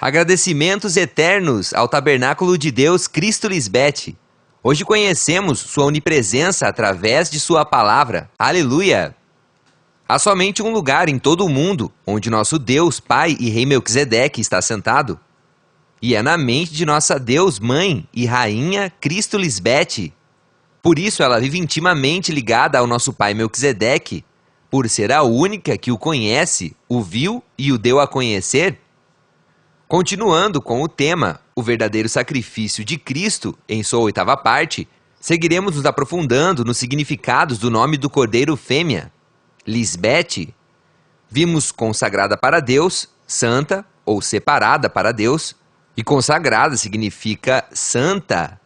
Agradecimentos eternos ao Tabernáculo de Deus Cristo Lisbete. Hoje conhecemos sua onipresença através de sua palavra. Aleluia! Há somente um lugar em todo o mundo onde nosso Deus, Pai e Rei Melquisedeque está sentado. E é na mente de nossa Deus, Mãe e Rainha Cristo Lisbete. Por isso ela vive intimamente ligada ao nosso Pai Melquisedeque, por ser a única que o conhece, o viu e o deu a conhecer. Continuando com o tema, o verdadeiro sacrifício de Cristo, em sua 8ª parte, seguiremos nos aprofundando nos significados do nome do Cordeiro Fêmea. Lisbete, vimos consagrada para Deus, santa ou separada para Deus, e consagrada significa santa,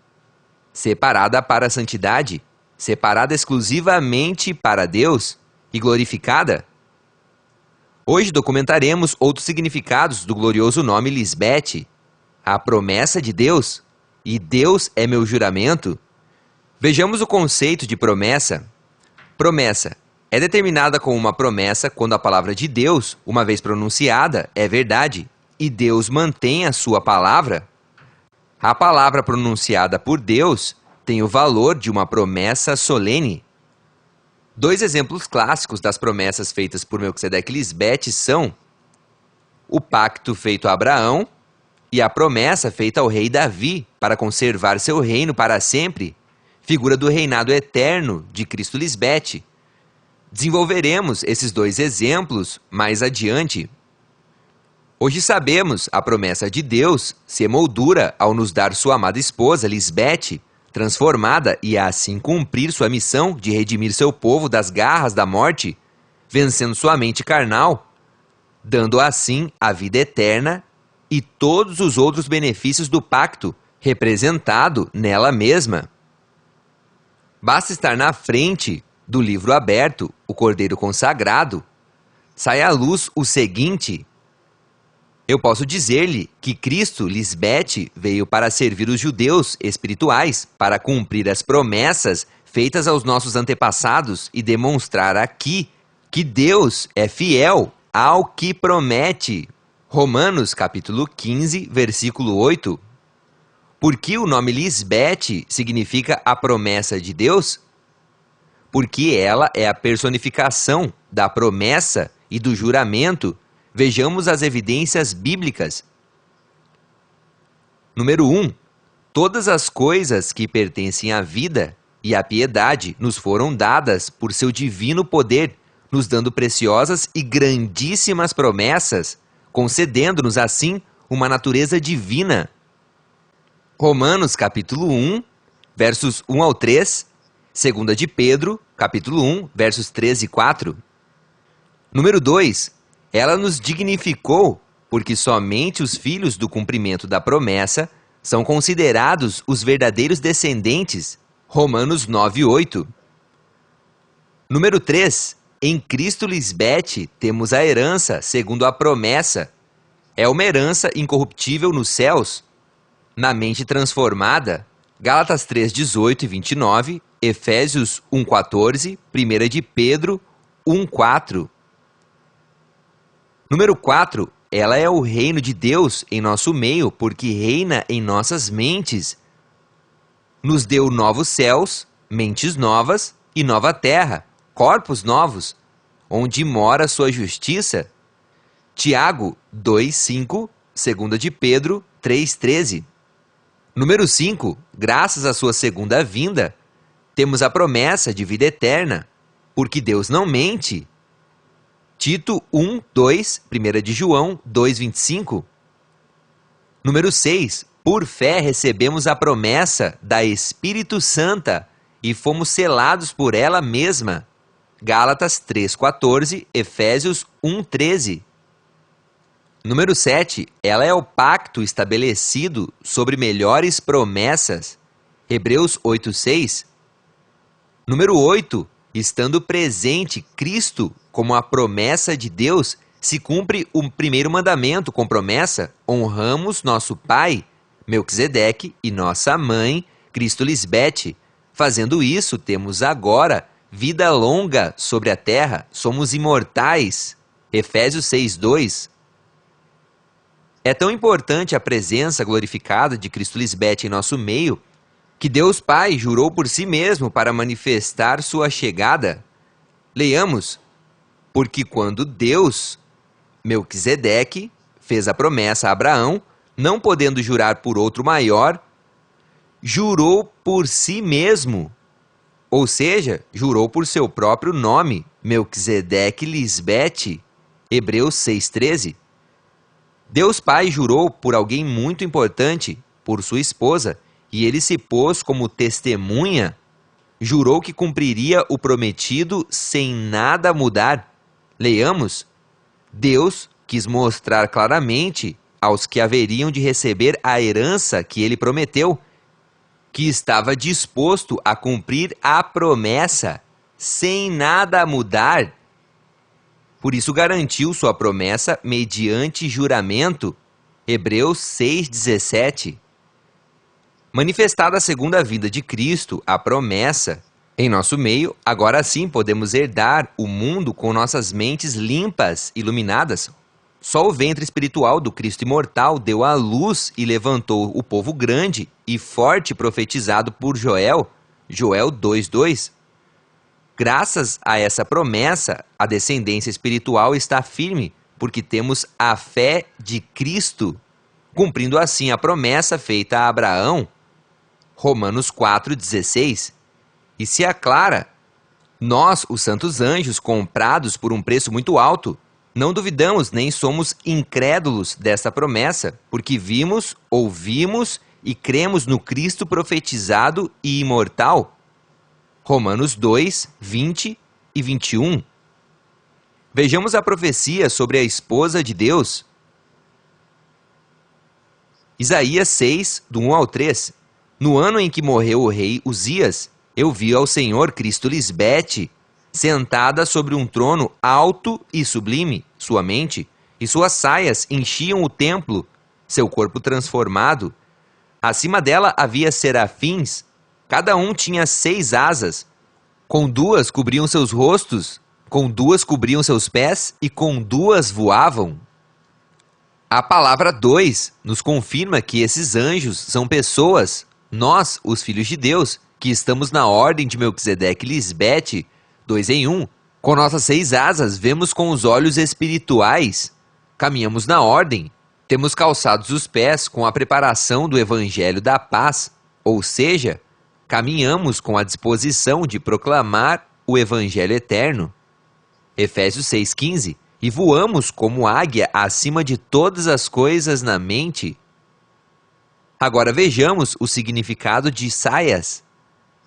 separada para a santidade, separada exclusivamente para Deus e glorificada. Hoje documentaremos outros significados do glorioso nome Lisbete, a promessa de Deus, e Deus é meu juramento. Vejamos o conceito de promessa. Promessa é determinada como uma promessa quando a palavra de Deus, uma vez pronunciada, é verdade, e Deus mantém a sua palavra. A palavra pronunciada por Deus tem o valor de uma promessa solene. Dois exemplos clássicos das promessas feitas por Melquisedeque Lisbete são o pacto feito a Abraão e a promessa feita ao rei Davi para conservar seu reino para sempre, figura do reinado eterno de Cristo Lisbete. Desenvolveremos esses dois exemplos mais adiante. Hoje sabemos a promessa de Deus se emoldura ao nos dar sua amada esposa, Lisbete, transformada e a assim cumprir sua missão de redimir seu povo das garras da morte, vencendo sua mente carnal, dando assim a vida eterna e todos os outros benefícios do pacto, representado nela mesma. Basta estar na frente do livro aberto, o Cordeiro Consagrado, sai à luz o seguinte: eu posso dizer-lhe que Cristo Lisbete veio para servir os judeus espirituais, para cumprir as promessas feitas aos nossos antepassados e demonstrar aqui que Deus é fiel ao que promete. Romanos capítulo 15, versículo 8. Por que o nome Lisbete significa a promessa de Deus? Porque ela é a personificação da promessa e do juramento. Vejamos as evidências bíblicas. Número 1. Todas as coisas que pertencem à vida e à piedade nos foram dadas por seu divino poder, nos dando preciosas e grandíssimas promessas, concedendo-nos assim uma natureza divina. Romanos capítulo 1, versos 1 ao 3, 2 de Pedro, capítulo 1, versos 3 e 4. Número 2. Ela nos dignificou, porque somente os filhos do cumprimento da promessa são considerados os verdadeiros descendentes. Romanos 9:8. Número 3. Em Cristo Lisbete temos a herança segundo a promessa. É uma herança incorruptível nos céus, na mente transformada. Gálatas 3:18 e 29, Efésios 1:14, 1 de Pedro 1:4. Número 4, ela é o reino de Deus em nosso meio, porque reina em nossas mentes. Nos deu novos céus, mentes novas e nova terra, corpos novos, onde mora sua justiça. Tiago 2:5, 2 de Pedro 3:13. Número 5, graças à sua segunda vinda, temos a promessa de vida eterna, porque Deus não mente. Tito 1:2, 1 de João 2:25. Número 6. Por fé recebemos a promessa da Espírito Santa e fomos selados por ela mesma. Gálatas 3:14, Efésios 1:13. Número 7. Ela é o pacto estabelecido sobre melhores promessas. Hebreus 8:6. Número 8. Estando presente Cristo como a promessa de Deus, se cumpre o primeiro mandamento com promessa, honramos nosso Pai, Melquisedeque, e nossa Mãe, Cristo Lisbete. Fazendo isso, temos agora vida longa sobre a terra, somos imortais. Efésios 6:2. É tão importante a presença glorificada de Cristo Lisbete em nosso meio, que Deus Pai jurou por si mesmo para manifestar sua chegada. Leiamos: porque quando Deus, Melquisedeque, fez a promessa a Abraão, não podendo jurar por outro maior, jurou por si mesmo. Ou seja, jurou por seu próprio nome, Melquisedeque Lisbete, Hebreus 6,13. Deus Pai jurou por alguém muito importante, por sua esposa, e ele se pôs como testemunha, jurou que cumpriria o prometido sem nada mudar. Leiamos: Deus quis mostrar claramente aos que haveriam de receber a herança que ele prometeu, que estava disposto a cumprir a promessa sem nada mudar. Por isso garantiu sua promessa mediante juramento. Hebreus 6,17. Manifestada a segunda vinda de Cristo, a promessa, em nosso meio, agora sim podemos herdar o mundo com nossas mentes limpas, iluminadas. Só o ventre espiritual do Cristo imortal deu à luz e levantou o povo grande e forte profetizado por Joel, Joel 2,2. Graças a essa promessa, a descendência espiritual está firme, porque temos a fé de Cristo, cumprindo assim a promessa feita a Abraão. Romanos 4,16. E se aclara: nós, os santos anjos, comprados por um preço muito alto, não duvidamos nem somos incrédulos dessa promessa, porque vimos, ouvimos e cremos no Cristo profetizado e imortal. Romanos 2, 20 e 21. Vejamos a profecia sobre a esposa de Deus. Isaías 6, do 1 ao 3. No ano em que morreu o rei Uzias, eu vi ao Senhor Cristo Lisbete, sentada sobre um trono alto e sublime, sua mente e suas saias enchiam o templo, seu corpo transformado. Acima dela havia serafins, cada um tinha 6 asas, com 2 cobriam seus rostos, com 2 cobriam seus pés e com 2 voavam. A palavra 2 nos confirma que esses anjos são pessoas, nós, os filhos de Deus, que estamos na ordem de Melquisedeque Lisbete, 2 em 1. Com nossas 6 asas, vemos com os olhos espirituais, caminhamos na ordem, temos calçados os pés com a preparação do Evangelho da Paz, ou seja, caminhamos com a disposição de proclamar o Evangelho eterno. Efésios 6,15. E voamos como águia acima de todas as coisas na mente. Agora vejamos o significado de saias.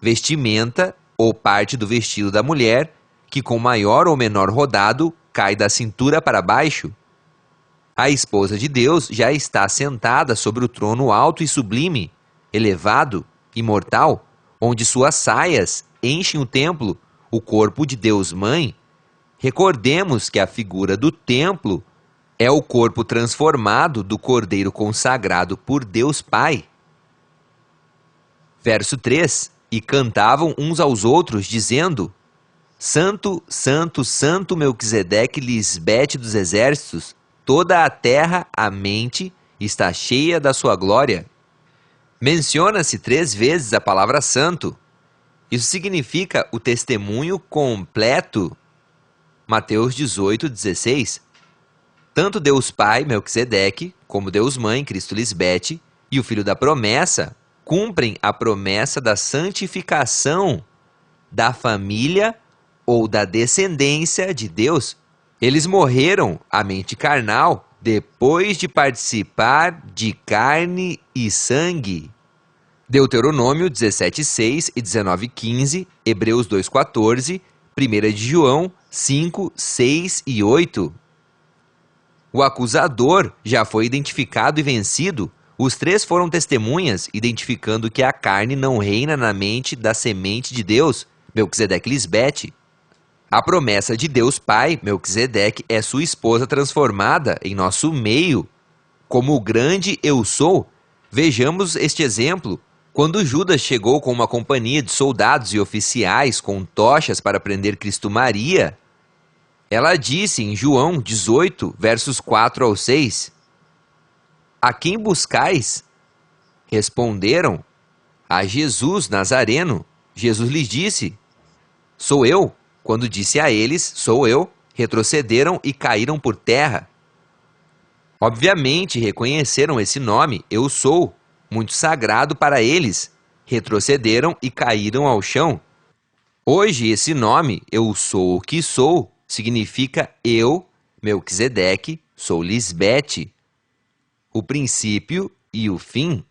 Vestimenta ou parte do vestido da mulher, que com maior ou menor rodado cai da cintura para baixo. A esposa de Deus já está sentada sobre o trono alto e sublime, elevado, imortal, onde suas saias enchem o templo, o corpo de Deus Mãe. Recordemos que a figura do templo é o corpo transformado do Cordeiro consagrado por Deus Pai. Verso 3. E cantavam uns aos outros, dizendo: Santo, Santo, Santo Melquisedeque Lisbete dos exércitos, toda a terra, a mente, está cheia da sua glória. Menciona-se 3 vezes a palavra santo. Isso significa o testemunho completo. Mateus 18,16. Tanto Deus Pai, Melquisedeque, como Deus Mãe, Cristo Lisbete, e o Filho da Promessa, cumprem a promessa da santificação da família ou da descendência de Deus. Eles morreram à mente carnal depois de participar de carne e sangue. Deuteronômio 17,6 e 19,15, Hebreus 2,14, 1 de João 5, 6 e 8. O acusador já foi identificado e vencido. Os 3 foram testemunhas, identificando que a carne não reina na mente da semente de Deus, Melquisedeque Lisbete. A promessa de Deus Pai, Melquisedeque, é sua esposa transformada em nosso meio. Como o grande eu sou, vejamos este exemplo. Quando Judas chegou com uma companhia de soldados e oficiais com tochas para prender Cristo Maria, ela disse em João 18, versos 4 ao 6, A quem buscais? Responderam: a Jesus Nazareno. Jesus lhes disse: sou eu. Quando disse a eles: sou eu, retrocederam e caíram por terra. Obviamente reconheceram esse nome, eu sou, muito sagrado para eles. Retrocederam e caíram ao chão. Hoje esse nome, eu sou o que sou, significa eu, Melquisedeque, sou Lisbete, o princípio e o fim.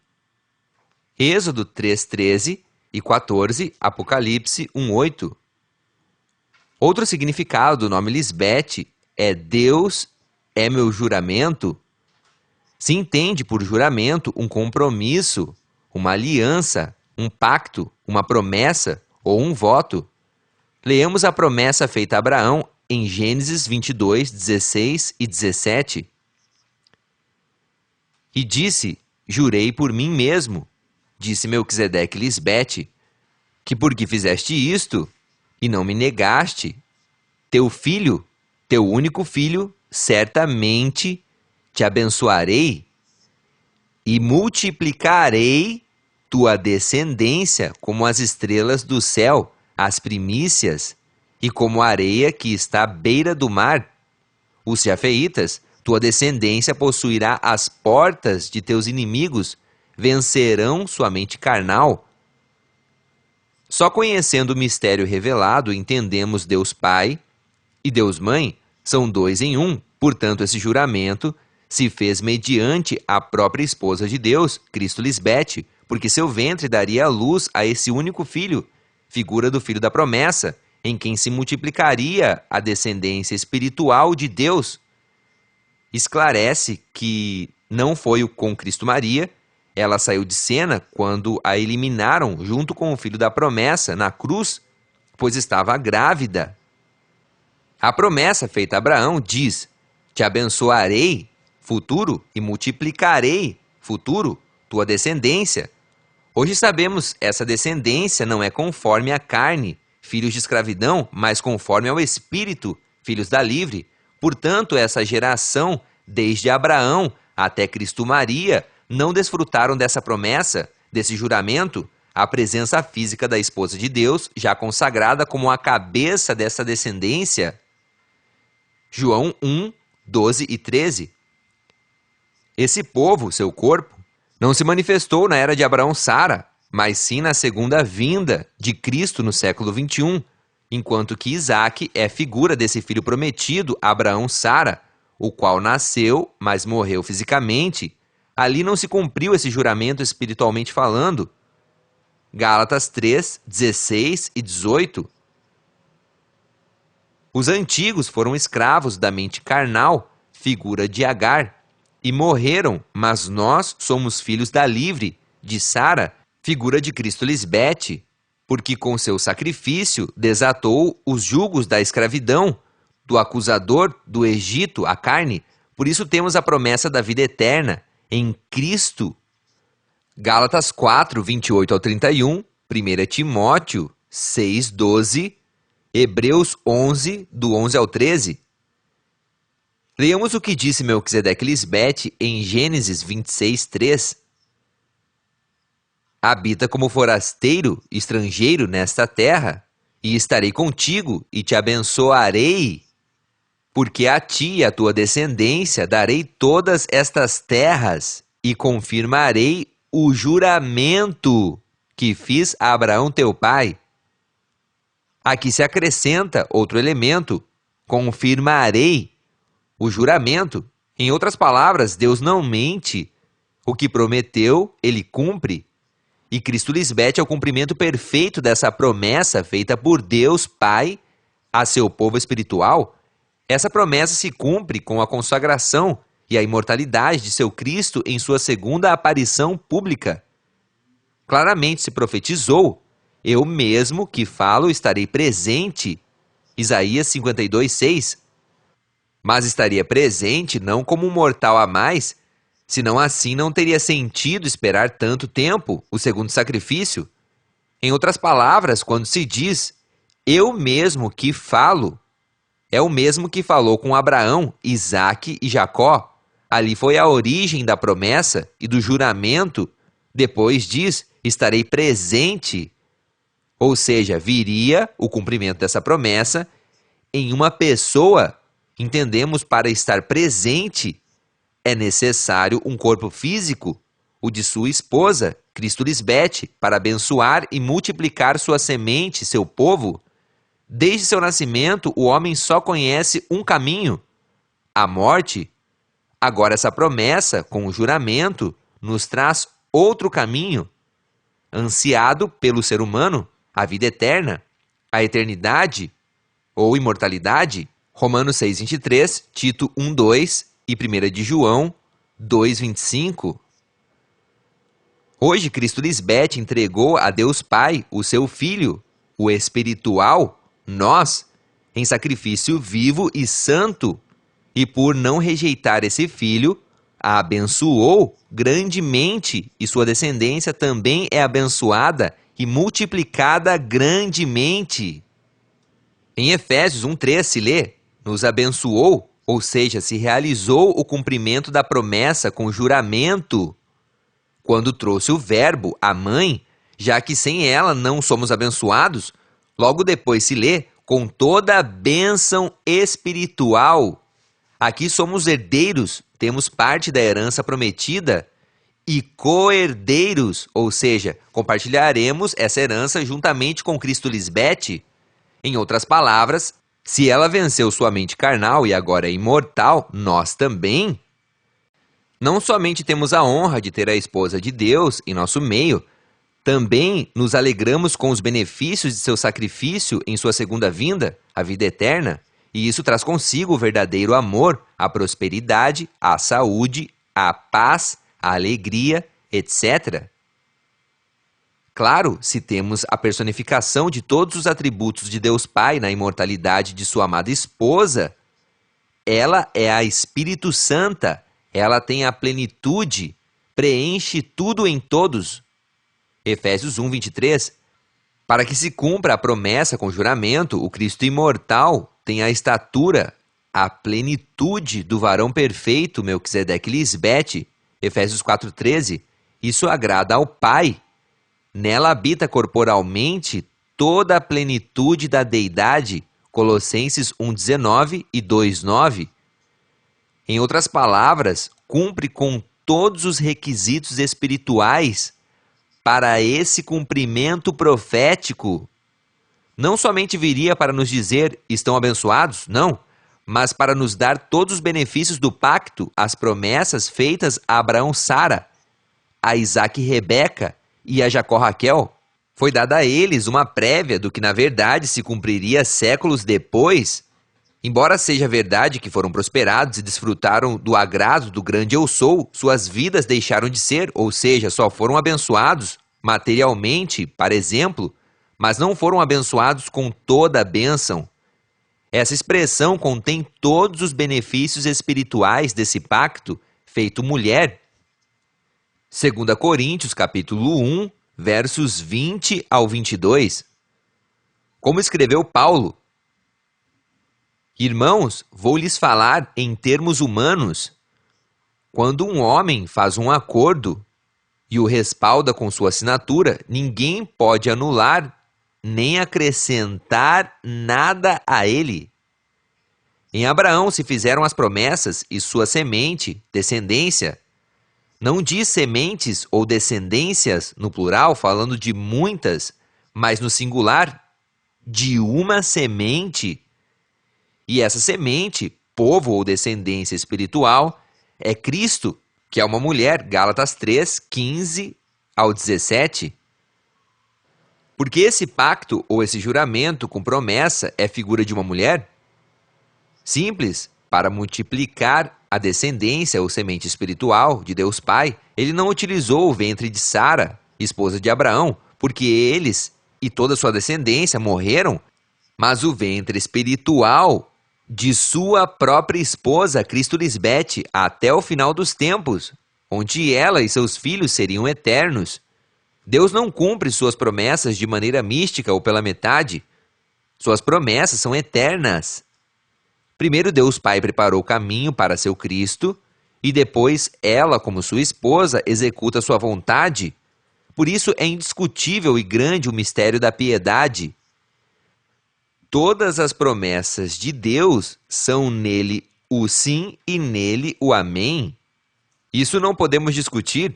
Êxodo 3:13 e 14, Apocalipse 1:8. Outro significado do nome Lisbete é Deus é meu juramento. Se entende por juramento um compromisso, uma aliança, um pacto, uma promessa ou um voto. Leamos a promessa feita a Abraão em Gênesis 22, 16 e 17. E disse: jurei por mim mesmo, disse Melquisedeque Lisbete, que porque fizeste isto e não me negaste, teu filho, teu único filho, certamente te abençoarei e multiplicarei tua descendência como as estrelas do céu, as primícias, e como a areia que está à beira do mar. Os jafeitas, tua descendência possuirá as portas de teus inimigos, vencerão sua mente carnal. Só conhecendo o mistério revelado, entendemos Deus Pai e Deus Mãe são dois em um. Portanto, esse juramento se fez mediante a própria esposa de Deus, Cristo Lisbete, porque seu ventre daria luz a esse único filho, figura do filho da promessa, em quem se multiplicaria a descendência espiritual de Deus. Esclarece que não foi com Cristo Maria, ela saiu de cena quando a eliminaram junto com o filho da promessa na cruz, pois estava grávida. A promessa feita a Abraão diz: te abençoarei, futuro, e multiplicarei, futuro, tua descendência. Hoje sabemos essa descendência não é conforme a carne, filhos de escravidão, mas conforme ao Espírito, filhos da livre. Portanto, essa geração, desde Abraão até Cristo Maria, não desfrutaram dessa promessa, desse juramento, a presença física da esposa de Deus, já consagrada como a cabeça dessa descendência. João 1, 12 e 13. Esse povo, seu corpo, não se manifestou na era de Abraão-Sara, mas sim na segunda vinda de Cristo no século 21, enquanto que Isaque é figura desse filho prometido a Abraão-Sara, o qual nasceu, mas morreu fisicamente. Ali não se cumpriu esse juramento espiritualmente falando. Gálatas 3, 16 e 18. Os antigos foram escravos da mente carnal, figura de Agar, e morreram, mas nós somos filhos da livre, de Sara, figura de Cristo Lisbete, porque com seu sacrifício desatou os jugos da escravidão, do acusador do Egito, a carne. Por isso temos a promessa da vida eterna em Cristo. Gálatas 4, 28 ao 31, 1 Timóteo 6, 12, Hebreus 11, do 11 ao 13. Leamos o que disse Melquisedeque Lisbete em Gênesis 26, 3. Habita como forasteiro, estrangeiro nesta terra, e estarei contigo e te abençoarei, porque a ti e a tua descendência darei todas estas terras e confirmarei o juramento que fiz a Abraão teu pai. Aqui se acrescenta outro elemento, confirmarei o juramento. Em outras palavras, Deus não mente. O que prometeu, ele cumpre. E Cristo Lisbete é o cumprimento perfeito dessa promessa feita por Deus Pai a seu povo espiritual. Essa promessa se cumpre com a consagração e a imortalidade de seu Cristo em sua segunda aparição pública. Claramente se profetizou: eu mesmo que falo estarei presente. Isaías 52, 6. Mas estaria presente não como um mortal a mais, senão assim não teria sentido esperar tanto tempo o segundo sacrifício. Em outras palavras, quando se diz eu mesmo que falo, é o mesmo que falou com Abraão, Isaque e Jacó. Ali foi a origem da promessa e do juramento. Depois diz, estarei presente. Ou seja, viria o cumprimento dessa promessa em uma pessoa. Entendemos, para estar presente é necessário um corpo físico, o de sua esposa, Cristo Lisbete, para abençoar e multiplicar sua semente, seu povo. Desde seu nascimento, o homem só conhece um caminho, a morte. Agora essa promessa, com o juramento, nos traz outro caminho, ansiado pelo ser humano, a vida eterna, a eternidade ou imortalidade. Romanos 6:23, Tito 1:2 e 1 de João 2:25. Hoje, Cristo Lisbete entregou a Deus Pai o seu Filho, o espiritual, nós, em sacrifício vivo e santo, e por não rejeitar esse Filho, a abençoou grandemente, e sua descendência também é abençoada e multiplicada grandemente. Em Efésios 1:3 se lê, nos abençoou, ou seja, se realizou o cumprimento da promessa com juramento, quando trouxe o verbo, a mãe, já que sem ela não somos abençoados. Logo depois se lê, com toda a bênção espiritual. Aqui somos herdeiros, temos parte da herança prometida e co-herdeiros, ou seja, compartilharemos essa herança juntamente com Cristo Lisbete. Em outras palavras, se ela venceu sua mente carnal e agora é imortal, nós também. Não somente temos a honra de ter a esposa de Deus em nosso meio, também nos alegramos com os benefícios de seu sacrifício em sua segunda vinda, a vida eterna, e isso traz consigo o verdadeiro amor, a prosperidade, a saúde, a paz, a alegria, etc. Claro, se temos a personificação de todos os atributos de Deus Pai na imortalidade de sua amada esposa, ela é a Espírito Santa, ela tem a plenitude, preenche tudo em todos. Efésios 1:23. Para que se cumpra a promessa com juramento, o Cristo imortal tem a estatura, a plenitude do varão perfeito, Melquisedeque Lisbete, Efésios 4:13. Isso agrada ao Pai. Nela habita corporalmente toda a plenitude da deidade, Colossenses 1:19 e 2:9. Em outras palavras, cumpre com todos os requisitos espirituais para esse cumprimento profético. Não somente viria para nos dizer, estão abençoados, não, mas para nos dar todos os benefícios do pacto, as promessas feitas a Abraão Sara, a Isaac e Rebeca e a Jacó Raquel. Foi dada a eles uma prévia do que na verdade se cumpriria séculos depois. Embora seja verdade que foram prosperados e desfrutaram do agrado do grande Eu Sou, suas vidas deixaram de ser, ou seja, só foram abençoados materialmente, para exemplo, mas não foram abençoados com toda a bênção. Essa expressão contém todos os benefícios espirituais desse pacto feito mulher. 2 Coríntios, capítulo 1, versos 20 ao 22. Como escreveu Paulo: Irmãos, vou lhes falar em termos humanos. Quando um homem faz um acordo e o respalda com sua assinatura, ninguém pode anular nem acrescentar nada a ele. Em Abraão se fizeram as promessas e sua semente, descendência. Não diz sementes ou descendências no plural, falando de muitas, mas no singular, de uma semente. E essa semente, povo ou descendência espiritual, é Cristo, que é uma mulher, Gálatas 3, 15 ao 17. Porque esse pacto ou esse juramento com promessa é figura de uma mulher? Simples, para multiplicar a descendência ou semente espiritual de Deus Pai, ele não utilizou o ventre de Sara, esposa de Abraão, porque eles e toda sua descendência morreram, mas o ventre espiritual de sua própria esposa, Cristo Lisbete, até o final dos tempos, onde ela e seus filhos seriam eternos. Deus não cumpre suas promessas de maneira mística ou pela metade. Suas promessas são eternas. Primeiro Deus Pai preparou o caminho para seu Cristo, e depois ela, como sua esposa, executa sua vontade. Por isso é indiscutível e grande o mistério da piedade. Todas as promessas de Deus são nele o sim e nele o amém. Isso não podemos discutir.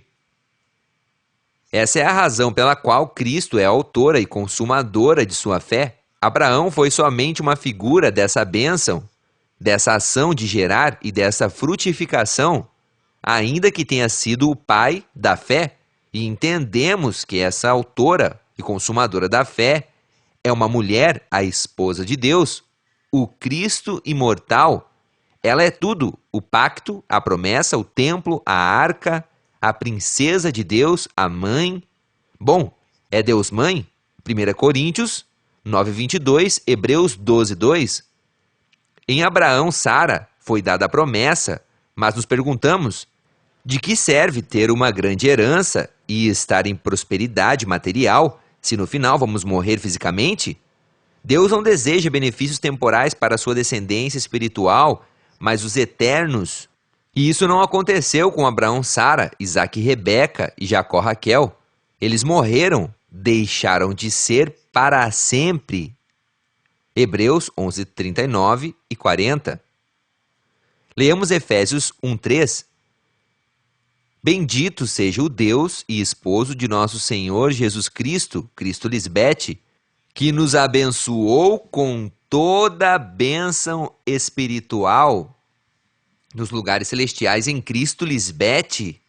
Essa é a razão pela qual Cristo é a autora e consumadora de sua fé. Abraão foi somente uma figura dessa bênção, dessa ação de gerar e dessa frutificação, ainda que tenha sido o pai da fé, e entendemos que essa autora e consumadora da fé é uma mulher, a esposa de Deus, o Cristo imortal. Ela é tudo: o pacto, a promessa, o templo, a arca, a princesa de Deus, a mãe. Bom, é Deus mãe? 1 Coríntios 9:22, Hebreus 12:2. Em Abraão, Sara foi dada a promessa, mas nos perguntamos: de que serve ter uma grande herança e estar em prosperidade material, se no final vamos morrer fisicamente? Deus não deseja benefícios temporais para sua descendência espiritual, mas os eternos. E isso não aconteceu com Abraão, Sara, Isaque e Rebeca e Jacó, Raquel. Eles morreram, deixaram de ser para sempre. Hebreus 11:39 e 40. Leamos Efésios 1:3. Bendito seja o Deus e esposo de nosso Senhor Jesus Cristo, Cristo Lisbete, que nos abençoou com toda a bênção espiritual nos lugares celestiais em Cristo Lisbete.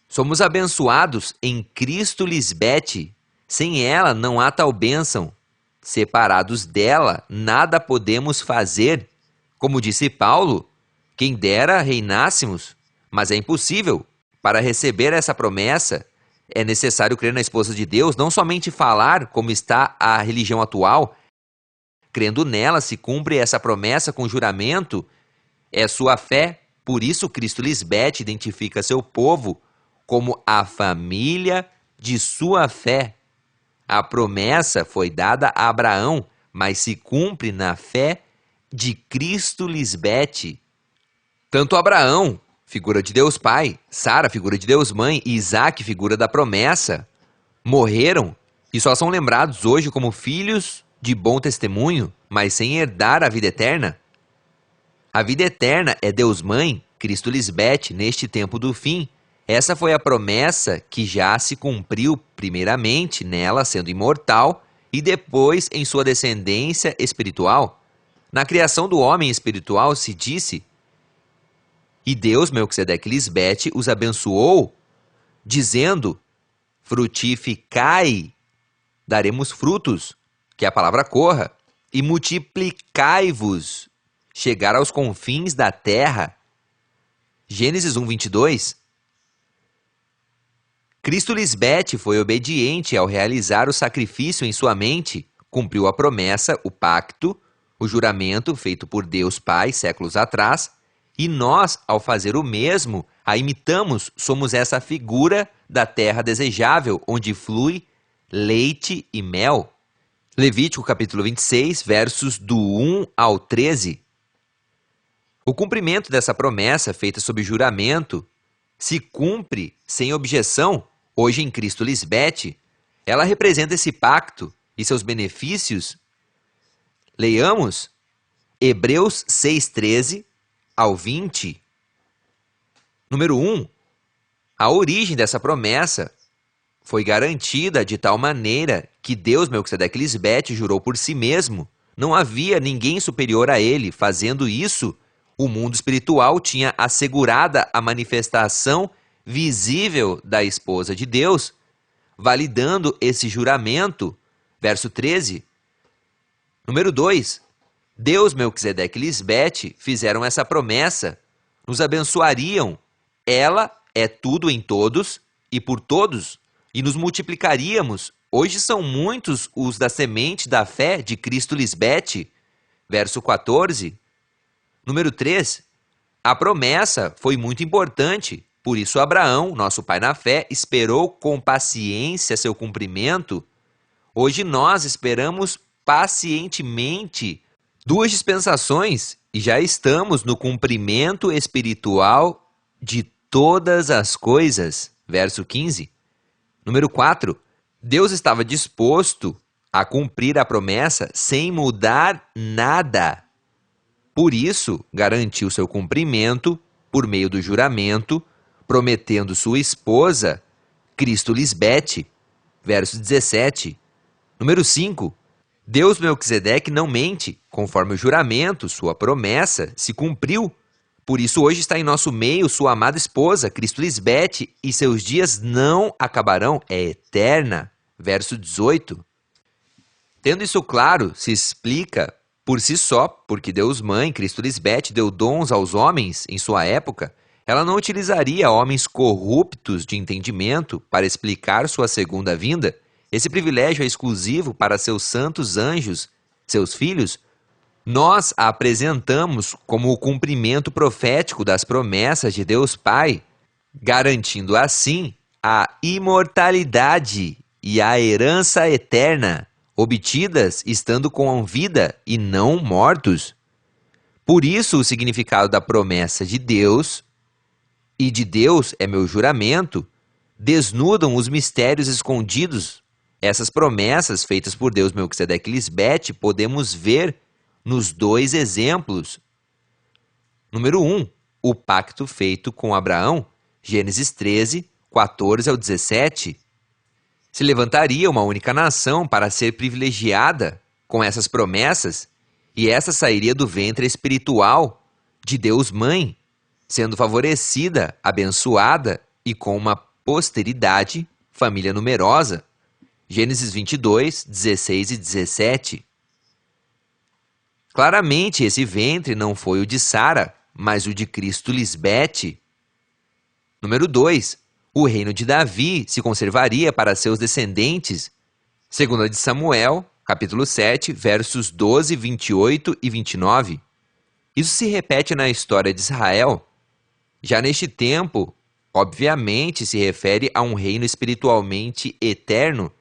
Somos abençoados em Cristo Lisbete. Sem ela não há tal bênção. Separados dela, nada podemos fazer. Como disse Paulo, quem dera reinássemos. Mas é impossível. Para receber essa promessa, é necessário crer na esposa de Deus, não somente falar como está a religião atual. Crendo nela, se cumpre essa promessa com juramento, é sua fé. Por isso, Cristo Lisbete identifica seu povo como a família de sua fé. A promessa foi dada a Abraão, mas se cumpre na fé de Cristo Lisbete. Tanto Abraão, figura de Deus Pai, Sara, figura de Deus Mãe, e Isaque, figura da promessa, morreram e só são lembrados hoje como filhos de bom testemunho, mas sem herdar a vida eterna. A vida eterna é Deus Mãe, Cristo Lisbete, neste tempo do fim. Essa foi a promessa que já se cumpriu primeiramente nela, sendo imortal, e depois em sua descendência espiritual. Na criação do homem espiritual se disse: e Deus, Melquisedeque Lisbete, os abençoou, dizendo: frutificai, daremos frutos, que a palavra corra, e multiplicai-vos, chegar aos confins da terra. Gênesis 1:22. Cristo Lisbete foi obediente ao realizar o sacrifício em sua mente, cumpriu a promessa, o pacto, o juramento feito por Deus Pai séculos atrás, e nós, ao fazer o mesmo, a imitamos, somos essa figura da terra desejável, onde flui leite e mel. Levítico capítulo 26, versos do 1 ao 13. O cumprimento dessa promessa, feita sob juramento, se cumpre sem objeção, hoje em Cristo Lisbete. Ela representa esse pacto e seus benefícios. Leiamos Hebreus 6:13 ao 20. Número 1. A origem dessa promessa foi garantida de tal maneira que Deus, Melquisedeque Lisbete, jurou por si mesmo. Não havia ninguém superior a ele. Fazendo isso, o mundo espiritual tinha assegurada a manifestação visível da esposa de Deus, validando esse juramento. Verso 13. Número 2. Deus, Melquisedeque e Lisbete fizeram essa promessa, nos abençoariam. Ela é tudo em todos e por todos, e nos multiplicaríamos. Hoje são muitos os da semente da fé de Cristo Lisbete. Verso 14. Número 3. A promessa foi muito importante, por isso Abraão, nosso pai na fé, esperou com paciência seu cumprimento. Hoje nós esperamos pacientemente. Duas dispensações e já estamos no cumprimento espiritual de todas as coisas. Verso 15. Número 4. Deus estava disposto a cumprir a promessa sem mudar nada. Por isso, garantiu seu cumprimento por meio do juramento, prometendo sua esposa, Cristo Lisbete. Verso 17. Número 5. Deus Melquisedeque não mente, conforme o juramento, sua promessa se cumpriu. Por isso hoje está em nosso meio sua amada esposa, Cristo Lisbete, e seus dias não acabarão, é eterna. Verso 18. Tendo isso claro, se explica por si só, porque Deus Mãe, Cristo Lisbete, deu dons aos homens em sua época, ela não utilizaria homens corruptos de entendimento para explicar sua segunda vinda. Esse privilégio é exclusivo para seus santos anjos, seus filhos. Nós a apresentamos como o cumprimento profético das promessas de Deus Pai, garantindo assim a imortalidade e a herança eterna, obtidas estando com vida e não mortos. Por isso, o significado da promessa de Deus, e de Deus é meu juramento, desnudam os mistérios escondidos. Essas promessas feitas por Deus Melquisedeque Lisbete podemos ver nos dois exemplos. Número 1, o pacto feito com Abraão, Gênesis 13, 14 ao 17. Se levantaria uma única nação para ser privilegiada com essas promessas, e essa sairia do ventre espiritual de Deus Mãe, sendo favorecida, abençoada e com uma posteridade, família numerosa. Gênesis 22, 16 e 17. Claramente, esse ventre não foi o de Sara, mas o de Cristo Lisbete. Número 2. O reino de Davi se conservaria para seus descendentes. 2 de Samuel, capítulo 7, versos 12, 28 e 29. Isso se repete na história de Israel. Já neste tempo, obviamente se refere a um reino espiritualmente eterno.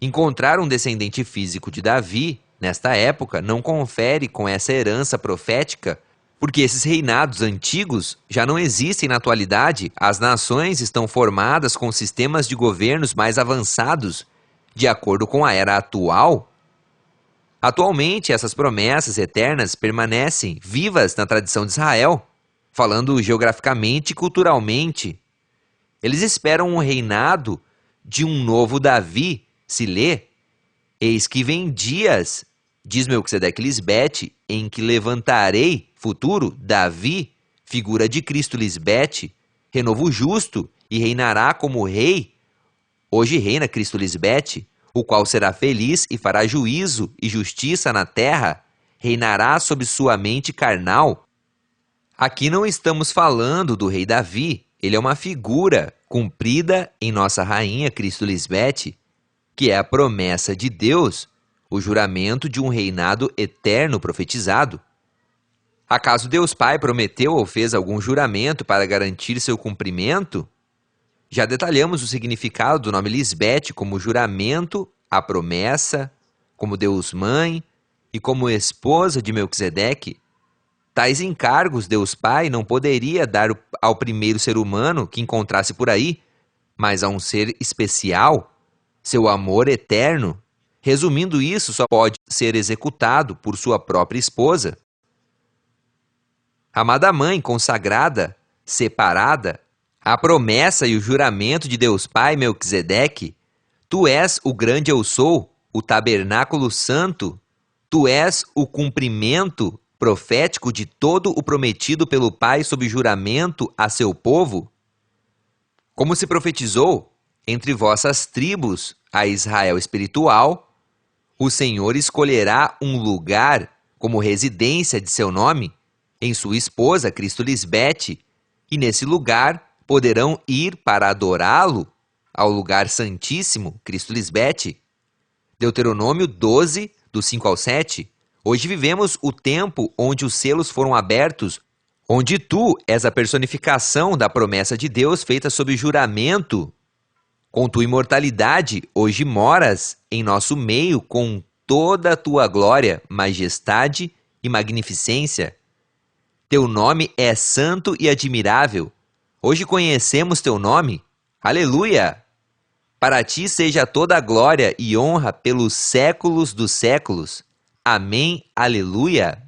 Encontrar um descendente físico de Davi, nesta época, não confere com essa herança profética, porque esses reinados antigos já não existem na atualidade. As nações estão formadas com sistemas de governos mais avançados, de acordo com a era atual. Atualmente, essas promessas eternas permanecem vivas na tradição de Israel, falando geograficamente e culturalmente. Eles esperam um reinado de um novo Davi. Se lê, eis que vem dias, diz Melquisedeque Lisbete, em que levantarei, futuro, Davi, figura de Cristo Lisbete, renovo justo, e reinará como rei. Hoje reina Cristo Lisbete, o qual será feliz e fará juízo e justiça na terra, reinará sob sua mente carnal. Aqui não estamos falando do rei Davi, ele é uma figura cumprida em nossa rainha Cristo Lisbete, que é a promessa de Deus, o juramento de um reinado eterno profetizado. Acaso Deus Pai prometeu ou fez algum juramento para garantir seu cumprimento? Já detalhamos o significado do nome Lisbete como juramento, a promessa, como Deus Mãe e como esposa de Melquisedeque. Tais encargos Deus Pai não poderia dar ao primeiro ser humano que encontrasse por aí, mas a um ser especial, seu amor eterno. Resumindo isso, só pode ser executado por sua própria esposa. Amada Mãe consagrada, separada, a promessa e o juramento de Deus Pai Melquisedeque, tu és o grande eu sou, o tabernáculo santo, tu és o cumprimento profético de todo o prometido pelo Pai sob juramento a seu povo. Como se profetizou, entre vossas tribos, a Israel espiritual, o Senhor escolherá um lugar como residência de seu nome, em sua esposa Cristo Lisbete, e nesse lugar poderão ir para adorá-lo, ao lugar santíssimo Cristo Lisbete. Deuteronômio 12, do 5 ao 7. Hoje vivemos o tempo onde os selos foram abertos, onde tu és a personificação da promessa de Deus feita sob juramento. Com tua imortalidade, hoje moras em nosso meio com toda a tua glória, majestade e magnificência. Teu nome é santo e admirável. Hoje conhecemos teu nome. Aleluia! Para ti seja toda a glória e honra pelos séculos dos séculos. Amém. Aleluia!